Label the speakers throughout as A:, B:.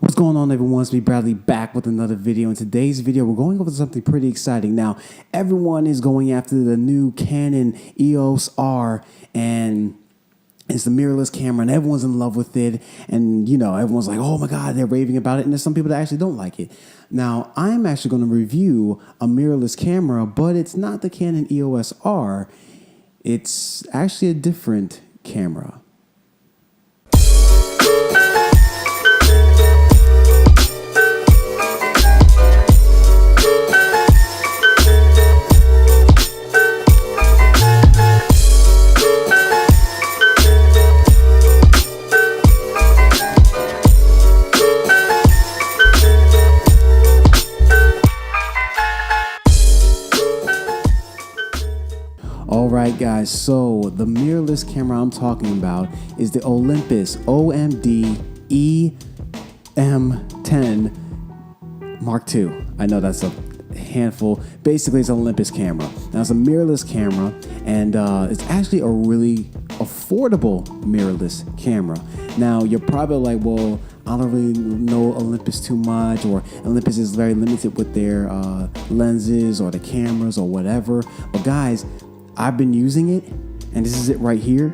A: What's going on, everyone? It's me, Bradley, back with another video. In today's video, we're going over something pretty exciting. Now, everyone is going after the new Canon EOS R, and it's the mirrorless camera, and everyone's in love with it. And, you know, everyone's like, oh my God, they're raving about it. And there's some people that actually don't like it. Now, I'm actually going to review a mirrorless camera, but it's not the Canon EOS R. It's actually a different camera. Alright guys, so the mirrorless camera I'm talking about is the Olympus OMD EM10 Mark II. I know that's a handful. Basically, it's an Olympus camera. Now, it's a mirrorless camera, and it's actually a really affordable mirrorless camera. Now, you're probably like, well, I don't really know Olympus too much, or Olympus is very limited with their lenses or the cameras or whatever. But guys, I've been using it, and this is it right here,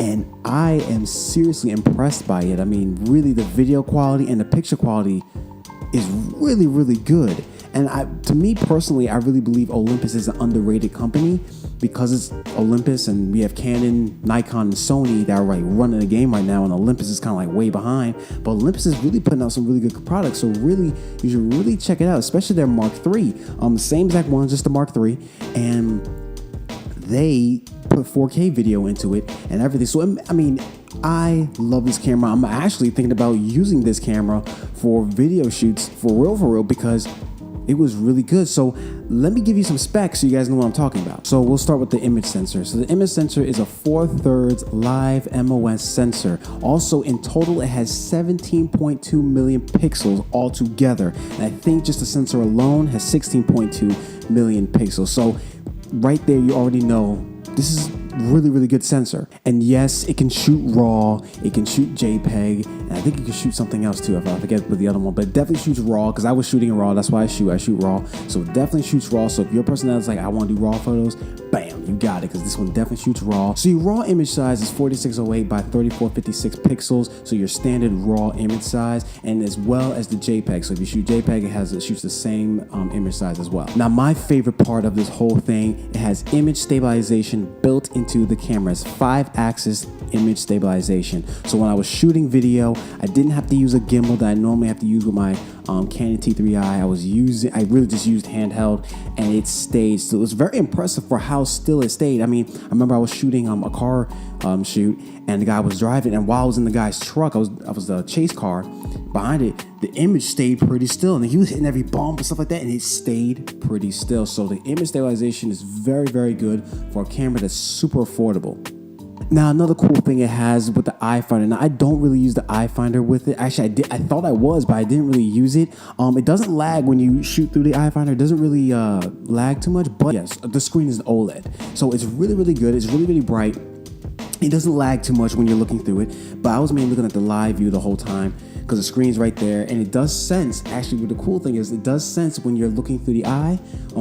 A: and I am seriously impressed by it. I mean, really, the video quality and the picture quality is really, really good. And to me personally, I really believe Olympus is an underrated company because it's Olympus, and we have Canon, Nikon, and Sony that are like running the game right now, and Olympus is kind of like way behind. But Olympus is really putting out some really good products, so really, you should really check it out, especially their Mark III. The same exact one, just the Mark III, and they put 4K video into it and everything. So, I mean, I love this camera. I'm actually thinking about using this camera for video shoots for real, because it was really good. So let me give you some specs so you guys know what I'm talking about. So we'll start with the image sensor. So the image sensor is a 4/3 live MOS sensor. Also, in total, it has 17.2 million pixels altogether. And I think just the sensor alone has 16.2 million pixels. So right there, you already know this is really, really good sensor. And yes, it can shoot RAW, it can shoot JPEG, and I think it can shoot something else too. I forget with the other one, but it definitely shoots RAW, because I was shooting in RAW. That's why I shoot RAW. So it definitely shoots RAW. So if you're a person that's like, I want to do RAW photos, bam, you got it, because this one definitely shoots RAW. So your RAW image size is 4608 by 3456 pixels, so your standard RAW image size, and as well as the JPEG. So if you shoot JPEG, it shoots the same image size as well. Now, my favorite part of this whole thing, it has image stabilization built into the camera's 5-axis image stabilization. So when I was shooting video, I didn't have to use a gimbal that I normally have to use with my Canon T3i. I really just used handheld, and it stayed. So it was very impressive for how still it stayed. I mean, I remember I was shooting a car shoot, and the guy was driving, and while I was in the guy's truck, I was the chase car behind it. The image stayed pretty still, and he was hitting every bump and stuff like that, and it stayed pretty still. So the image stabilization is very, very good for a camera that's super affordable. Now, another cool thing it has with the eye finder. Now, I don't really use the eye finder with it. Actually, I thought I was, but I didn't really use it. It doesn't lag when you shoot through the eye finder. It doesn't really lag too much. But yes, the screen is an OLED, so it's really, really good. It's really, really bright. It doesn't lag too much when you're looking through it. But I was mainly looking at the live view the whole time, because the screen's right there, and it does sense. Actually, the cool thing is it does sense when you're looking through the eye,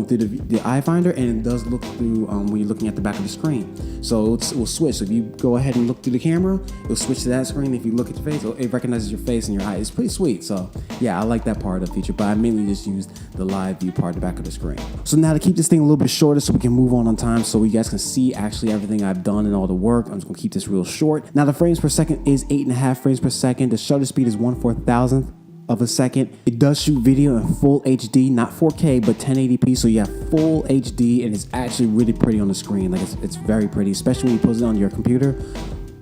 A: through the eye finder, and it does look through when you're looking at the back of the screen. So it will switch. So if you go ahead and look through the camera, it'll switch to that screen. If you look at your face, it recognizes your face and your eye. It's pretty sweet. So yeah, I like that part of the feature, but I mainly just used the live view part at the back of the screen. So now, to keep this thing a little bit shorter so we can move on time, so you guys can see actually everything I've done and all the work, I'm just gonna keep this real short. Now, the frames per second is 8.5 frames per second. The shutter speed is 1/4000th of a second. It does shoot video in full HD, not 4K, but 1080p. So you have full HD, and it's actually really pretty on the screen. Like it's very pretty, especially when you put it on your computer.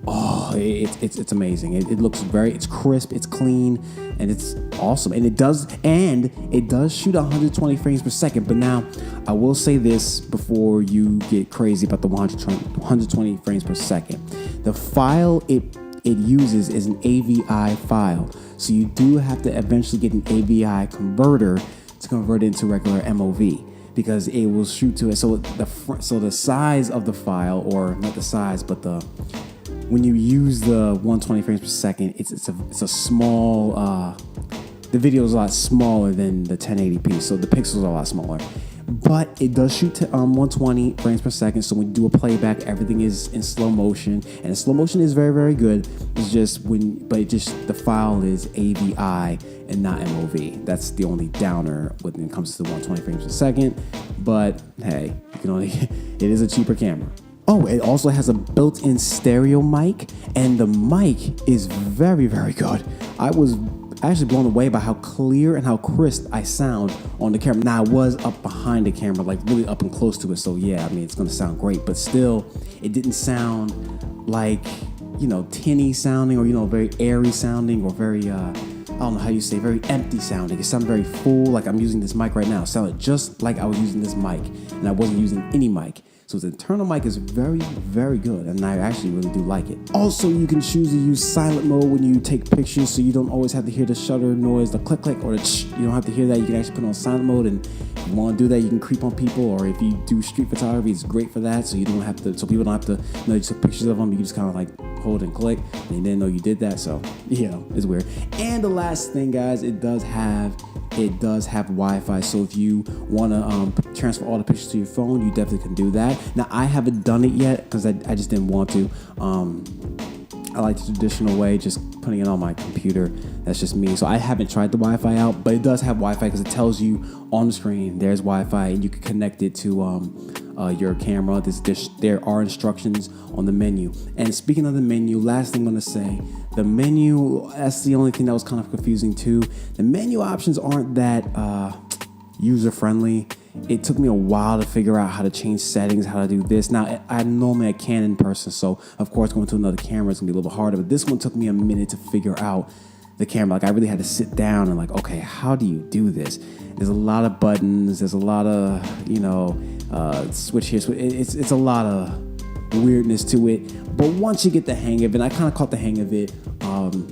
A: Oh, it's amazing. It looks it's crisp, it's clean, and it's awesome. And it does shoot 120 frames per second. But now, I will say this before you get crazy about the 120 frames per second. The file it uses is an AVI file. So you do have to eventually get an AVI converter to convert it into regular MOV, because it will shoot to it. So the size of the file, or not the size, but the when you use the 120 frames per second, it's a small. The video is a lot smaller than the 1080p, so the pixels are a lot smaller. But it does shoot to 120 frames per second, so when you do a playback, everything is in slow motion, and the slow motion is very, very good. It's just the file is AVI and not MOV. That's the only downer when it comes to the 120 frames per second. But hey, it is a cheaper camera. Oh, it also has a built-in stereo mic, and the mic is very, very good. I was actually blown away by how clear and how crisp I sound on the camera. Now, I was up behind the camera, like really up and close to it, so yeah, I mean, it's gonna sound great, but still, it didn't sound like, tinny sounding or, very airy sounding or very, I don't know how you say, very empty sounding. It sounded very full, like I'm using this mic right now. It sounded just like I was using this mic, and I wasn't using any mic. So its internal mic is very, very good, and I actually really do like it. Also, you can choose to use silent mode when you take pictures, so you don't always have to hear the shutter noise, the click, or the ch. You don't have to hear that. You can actually put it on silent mode, and if you want to do that, you can creep on people, or if you do street photography, it's great for that, so people don't have to know you took pictures of them. You can just kind of like hold and click, and they didn't know you did that, so, it's weird. And the last thing, guys, it does have Wi-Fi, so if you want to transfer all the pictures to your phone, you definitely can do that. Now, I haven't done it yet because I just didn't want to. I like the traditional way, just putting it on my computer. That's just me. So I haven't tried the Wi-Fi out, but it does have Wi-Fi because it tells you on the screen there's Wi-Fi, and you can connect it to your camera. There are instructions on the menu. And speaking of the menu, last thing I'm going to say, the menu, that's the only thing that was kind of confusing too. The menu options aren't that user-friendly. It took me a while to figure out how to change settings, how to do this. Now, I'm normally a Canon person, so of course going to another camera is going to be a little bit harder, but this one took me a minute to figure out the camera. Like, I really had to sit down and okay, how do you do this? There's a lot of buttons. There's a lot of, switch here. It's a lot of weirdness to it. But once you get the hang of it, I kind of caught the hang of it.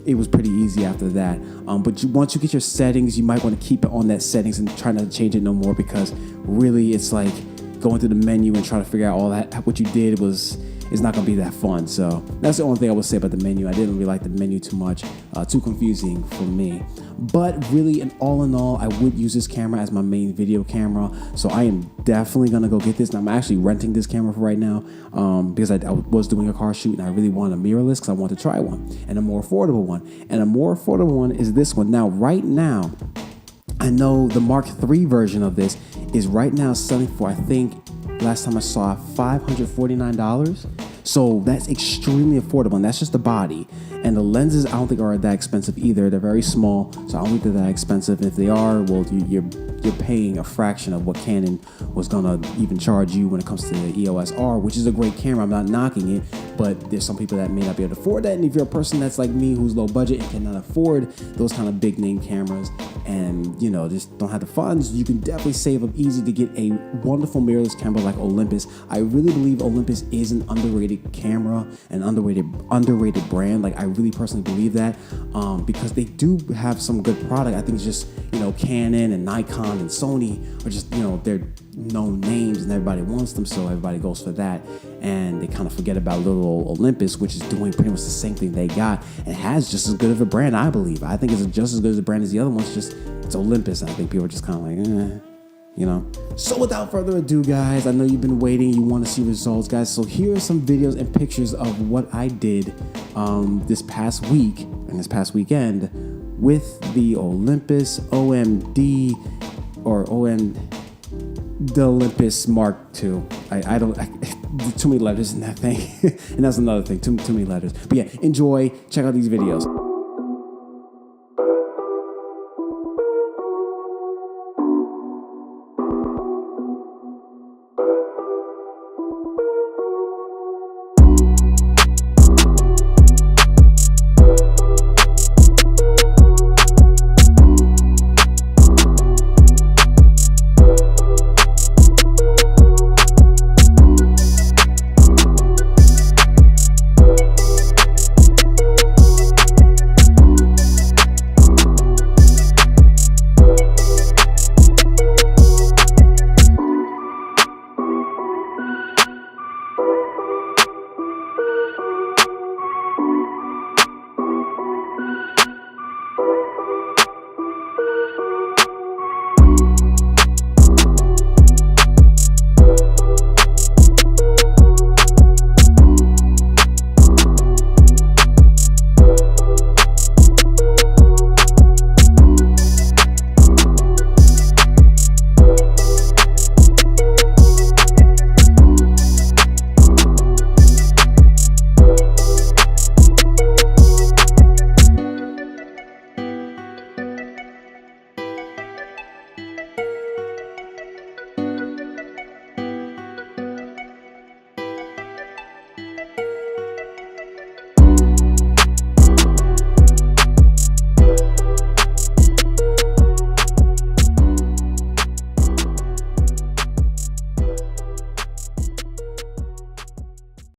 A: It was pretty easy after that. But once you get your settings, you might want to keep it on that settings and try not to change it no more, because really it's like going through the menu and trying to figure out all that, what you did is not going to be that fun. So that's the only thing I would say about the menu. I didn't really like the menu too much, too confusing for me. But really, in all, I would use this camera as my main video camera. So I am definitely going to go get this. And I'm actually renting this camera for right now because I was doing a car shoot and I really wanted a mirrorless because I wanted to try one, and a more affordable one. And a more affordable one is this one. Now, right now, I know the Mark III version of this is right now selling for, I think, last time I saw, $549. So that's extremely affordable, and that's just the body. And the lenses, I don't think are that expensive either. They're very small, so I don't think they're that expensive. And if they are, well, you're paying a fraction of what Canon was gonna even charge you when it comes to the EOS R, which is a great camera. I'm not knocking it, but there's some people that may not be able to afford that. And if you're a person that's like me, who's low budget and cannot afford those kind of big name cameras, and just don't have the funds, you can definitely save them easy to get a wonderful mirrorless camera like Olympus. I really believe Olympus is an underrated camera, an underrated brand. Like, I really personally believe that because they do have some good product. I think it's just Canon and Nikon and Sony are just they're known names and everybody wants them, so everybody goes for that, and they kind of forget about little old Olympus, which is doing pretty much the same thing they got and has just as good of a brand. I believe. I think it's just as good as a brand as the other ones. It's Olympus, and I think people are just kind of like, So without further ado, guys, I know you've been waiting. You want to see results, guys. So here are some videos and pictures of what I did this past week and this past weekend with the Olympus OMD or the Olympus Mark II. I don't too many letters in that thing, and that's another thing. Too many letters. But yeah, enjoy. Check out these videos.